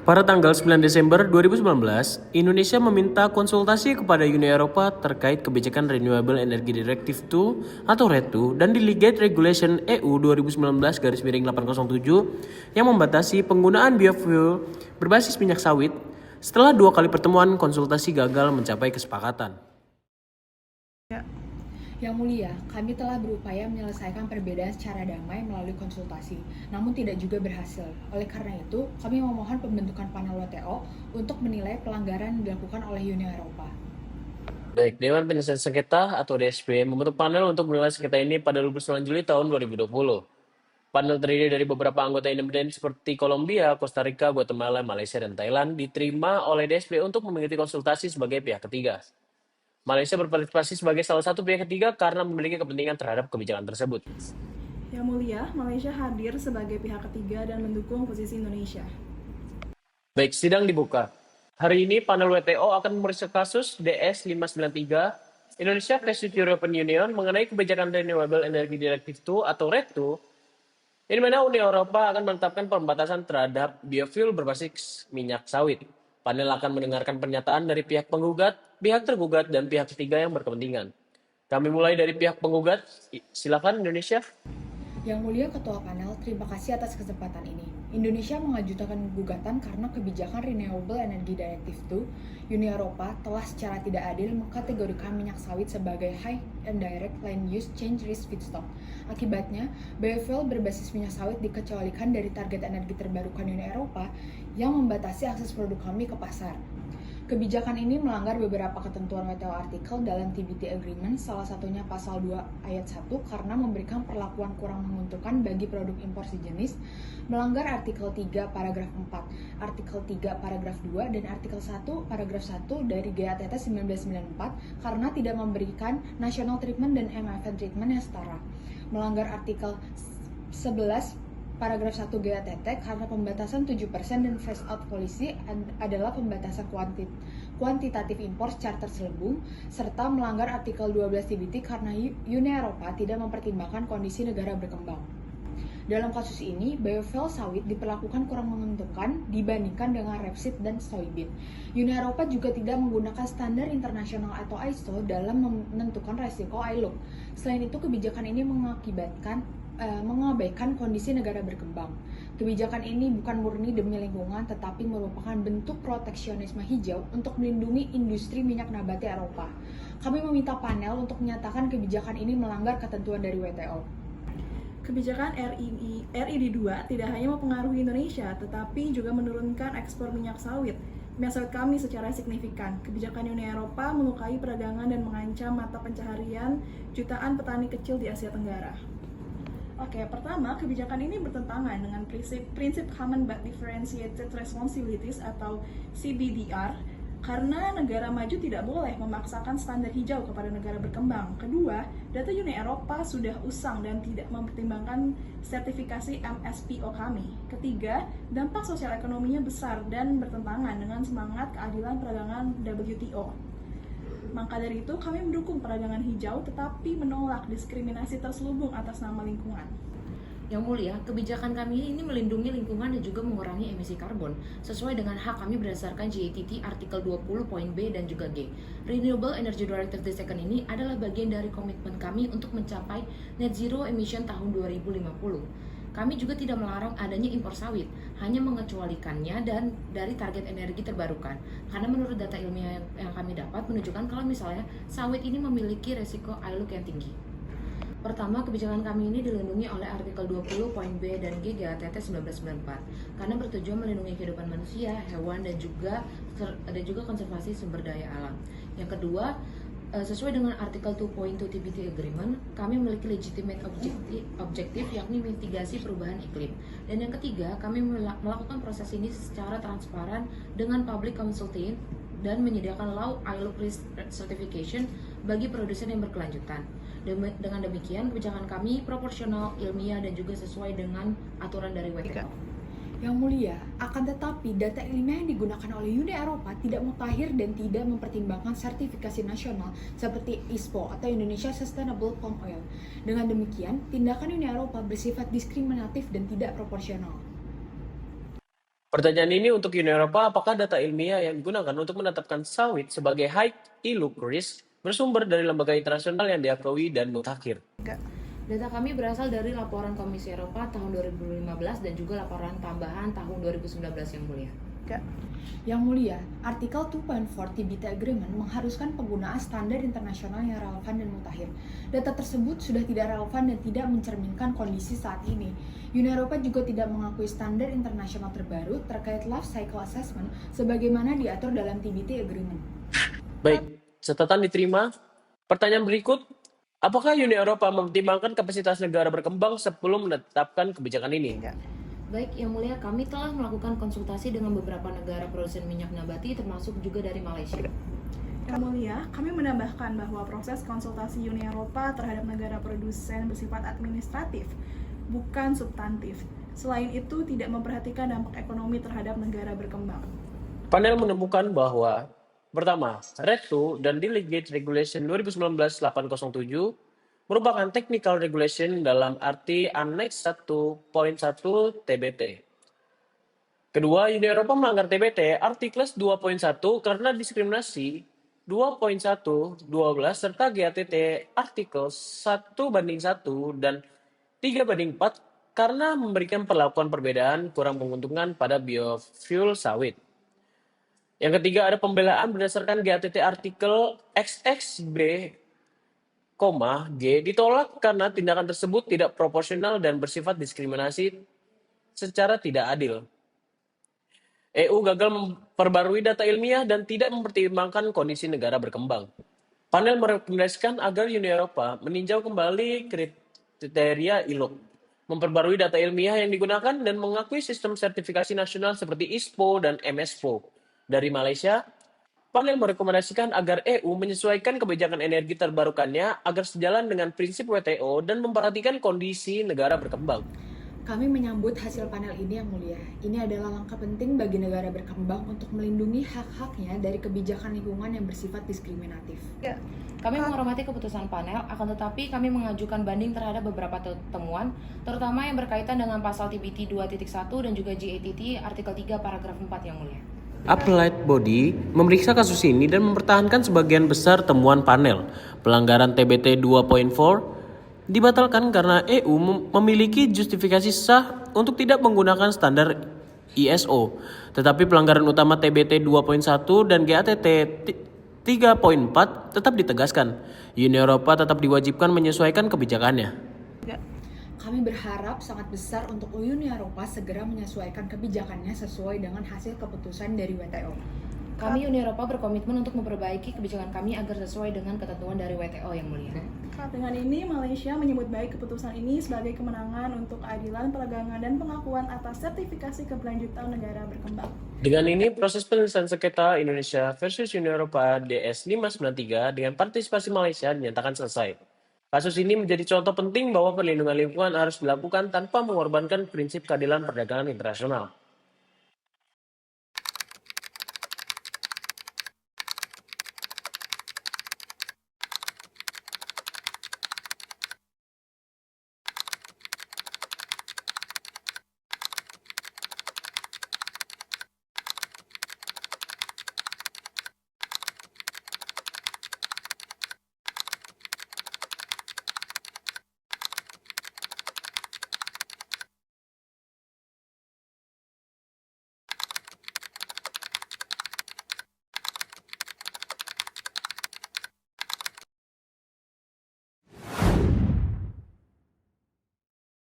Pada tanggal 9 Desember 2019, Indonesia meminta konsultasi kepada Uni Eropa terkait kebijakan Renewable Energy Directive II atau RED II dan Delegate Regulation EU 2019-807 yang membatasi penggunaan biofuel berbasis minyak sawit. Setelah 2 kali pertemuan, konsultasi gagal mencapai kesepakatan. Yang Mulia, kami telah berupaya menyelesaikan perbedaan secara damai melalui konsultasi, namun tidak juga berhasil. Oleh karena itu, kami memohon pembentukan panel WTO untuk menilai pelanggaran yang dilakukan oleh Uni Eropa. Baik, Dewan Penyelesaian Sengketa atau DSP membentuk panel untuk menilai sengketa ini pada 29 Juli tahun 2020. Panel terdiri dari beberapa anggota independen seperti Kolombia, Costa Rica, Guatemala, Malaysia, dan Thailand diterima oleh DSP untuk mengikuti konsultasi sebagai pihak ketiga. Malaysia berpartisipasi sebagai salah satu pihak ketiga karena memiliki kepentingan terhadap kebijakan tersebut. Yang Mulia, Malaysia hadir sebagai pihak ketiga dan mendukung posisi Indonesia. Baik, sidang dibuka. Hari ini panel WTO akan memeriksa kasus DS 593 Indonesia versus European Union mengenai kebijakan Renewable Energy Directive II atau RED II, di mana Uni Eropa akan menetapkan pembatasan terhadap biofuel berbasis minyak sawit. Panel akan mendengarkan pernyataan dari pihak penggugat, pihak tergugat, dan pihak ketiga yang berkepentingan. Kami mulai dari pihak penggugat. Silakan Indonesia. Yang Mulia Ketua Panel, terima kasih atas kesempatan ini. Indonesia mengajukan gugatan karena kebijakan Renewable Energy Directive II, Uni Eropa telah secara tidak adil mengkategorikan minyak sawit sebagai High and Direct Land Use Change Risk Feedstock. Akibatnya, biofuel berbasis minyak sawit dikecualikan dari target energi terbarukan Uni Eropa yang membatasi akses produk kami ke pasar. Kebijakan ini melanggar beberapa ketentuan WTO artikel dalam TBT Agreement, salah satunya pasal 2 ayat 1 karena memberikan perlakuan kurang menguntungkan bagi produk impor sejenis, melanggar artikel 3 paragraf 4, artikel 3 paragraf 2, dan artikel 1 paragraf 1 dari GATT 1994 karena tidak memberikan national treatment dan MFN treatment yang setara, melanggar artikel 11 Paragraf 1 GATT karena pembatasan 7% dan phase out policy adalah pembatasan kuantitatif impor secara terselubung, serta melanggar artikel 12 TBT karena Uni Eropa tidak mempertimbangkan kondisi negara berkembang. Dalam kasus ini, biofuel sawit diperlakukan kurang menguntungkan dibandingkan dengan rapeseed dan soybean. Uni Eropa juga tidak menggunakan standar internasional atau ISO dalam menentukan resiko ILUC. Selain itu, kebijakan ini mengabaikan kondisi negara berkembang. Kebijakan ini bukan murni demi lingkungan, tetapi merupakan bentuk proteksionisme hijau untuk melindungi industri minyak nabati Eropa. Kami meminta panel untuk menyatakan kebijakan ini melanggar ketentuan dari WTO. Kebijakan RID 2 tidak hanya mempengaruhi Indonesia, tetapi juga menurunkan ekspor minyak sawit kami secara signifikan. Kebijakan Uni Eropa melukai perdagangan dan mengancam mata pencaharian jutaan petani kecil di Asia Tenggara. Oke, pertama, kebijakan ini bertentangan dengan prinsip Common but Differentiated Responsibilities atau CBDR karena negara maju tidak boleh memaksakan standar hijau kepada negara berkembang. Kedua, data Uni Eropa sudah usang dan tidak mempertimbangkan sertifikasi MSPO kami. Ketiga, dampak sosial ekonominya besar dan bertentangan dengan semangat keadilan perdagangan WTO. Maka dari itu, kami mendukung perdagangan hijau tetapi menolak diskriminasi terselubung atas nama lingkungan. Yang Mulia, kebijakan kami ini melindungi lingkungan dan juga mengurangi emisi karbon sesuai dengan hak kami berdasarkan GATT artikel 20 poin B dan juga G. Renewable Energy Directive II ini adalah bagian dari komitmen kami untuk mencapai net zero emission tahun 2050. Kami juga tidak melarang adanya impor sawit, hanya mengecualikannya dan dari target energi terbarukan. Karena menurut data ilmiah yang kami dapat menunjukkan kalau misalnya sawit ini memiliki resiko ILUC yang tinggi. Pertama, kebijakan kami ini dilindungi oleh artikel 20 poin B dan G GATT 1994 karena bertujuan melindungi kehidupan manusia, hewan dan juga konservasi sumber daya alam. Yang kedua, sesuai dengan artikel 2.2 TBT Agreement, kami memiliki legitimate objektif yakni mitigasi perubahan iklim. Dan yang ketiga, kami melakukan proses ini secara transparan dengan public consultation dan menyediakan low ILUC risk certification bagi produsen yang berkelanjutan. Dengan demikian, kebijakan kami proporsional, ilmiah, dan juga sesuai dengan aturan dari WTO. Yang Mulia, akan tetapi data ilmiah yang digunakan oleh Uni Eropa tidak mutakhir dan tidak mempertimbangkan sertifikasi nasional seperti ISPO atau Indonesia Sustainable Palm Oil. Dengan demikian, tindakan Uni Eropa bersifat diskriminatif dan tidak proporsional. Pertanyaan ini untuk Uni Eropa, apakah data ilmiah yang digunakan untuk menetapkan sawit sebagai high ILUC risk bersumber dari lembaga internasional yang diakui dan mutakhir? Data kami berasal dari laporan Komisi Eropa tahun 2015 dan juga laporan tambahan tahun 2019 yang mulia. Yang mulia, artikel 2.4 TBT Agreement mengharuskan penggunaan standar internasional yang relevan dan mutakhir. Data tersebut sudah tidak relevan dan tidak mencerminkan kondisi saat ini. Uni Eropa juga tidak mengakui standar internasional terbaru terkait life cycle assessment sebagaimana diatur dalam TBT Agreement. Baik, catatan diterima. Pertanyaan berikut, apakah Uni Eropa mempertimbangkan kapasitas negara berkembang sebelum menetapkan kebijakan ini? Baik, Yang Mulia, kami telah melakukan konsultasi dengan beberapa negara produsen minyak nabati termasuk juga dari Malaysia. Yang Mulia, kami menambahkan bahwa proses konsultasi Uni Eropa terhadap negara produsen bersifat administratif, bukan substantif. Selain itu, tidak memperhatikan dampak ekonomi terhadap negara berkembang. Panel menemukan bahwa pertama, RED II dan Delegate Regulation 2019-807 merupakan technical regulation dalam arti Annex 1.1 TBT. Kedua, Uni Eropa melanggar TBT Artikles 2.1 karena diskriminasi 2.1, 12, serta GATT Artikel 1:1 dan 3:4 karena memberikan perlakuan perbedaan kurang menguntungkan pada biofuel sawit. Yang ketiga, ada pembelaan berdasarkan GATT Artikel XXB, G ditolak karena tindakan tersebut tidak proporsional dan bersifat diskriminasi secara tidak adil. EU gagal memperbarui data ilmiah dan tidak mempertimbangkan kondisi negara berkembang. Panel merekomendasikan agar Uni Eropa meninjau kembali kriteria ILUC, memperbarui data ilmiah yang digunakan dan mengakui sistem sertifikasi nasional seperti ISPO dan MSPO. Dari Malaysia, panel merekomendasikan agar EU menyesuaikan kebijakan energi terbarukannya agar sejalan dengan prinsip WTO dan memperhatikan kondisi negara berkembang. Kami menyambut hasil panel ini yang mulia. Ini adalah langkah penting bagi negara berkembang untuk melindungi hak-haknya dari kebijakan lingkungan yang bersifat diskriminatif. Kami menghormati keputusan panel, akan tetapi kami mengajukan banding terhadap beberapa temuan, terutama yang berkaitan dengan pasal TBT 2.1 dan juga GATT artikel 3 paragraf 4 yang mulia. Appellate Body memeriksa kasus ini dan mempertahankan sebagian besar temuan panel. Pelanggaran TBT 2.4 dibatalkan karena EU memiliki justifikasi sah untuk tidak menggunakan standar ISO. Tetapi pelanggaran utama TBT 2.1 dan GATT 3.4 tetap ditegaskan. Uni Eropa tetap diwajibkan menyesuaikan kebijakannya. Kami berharap sangat besar untuk Uni Eropa segera menyesuaikan kebijakannya sesuai dengan hasil keputusan dari WTO. Kami Uni Eropa berkomitmen untuk memperbaiki kebijakan kami agar sesuai dengan ketentuan dari WTO yang mulia. Dengan ini, Malaysia menyebut baik keputusan ini sebagai kemenangan untuk keadilan perdagangan dan pengakuan atas sertifikasi keberlanjutan negara berkembang. Dengan ini, proses penyelesaian sengketa Indonesia versus Uni Eropa DS 593 dengan partisipasi Malaysia dinyatakan selesai. Kasus ini menjadi contoh penting bahwa perlindungan lingkungan harus dilakukan tanpa mengorbankan prinsip keadilan perdagangan internasional.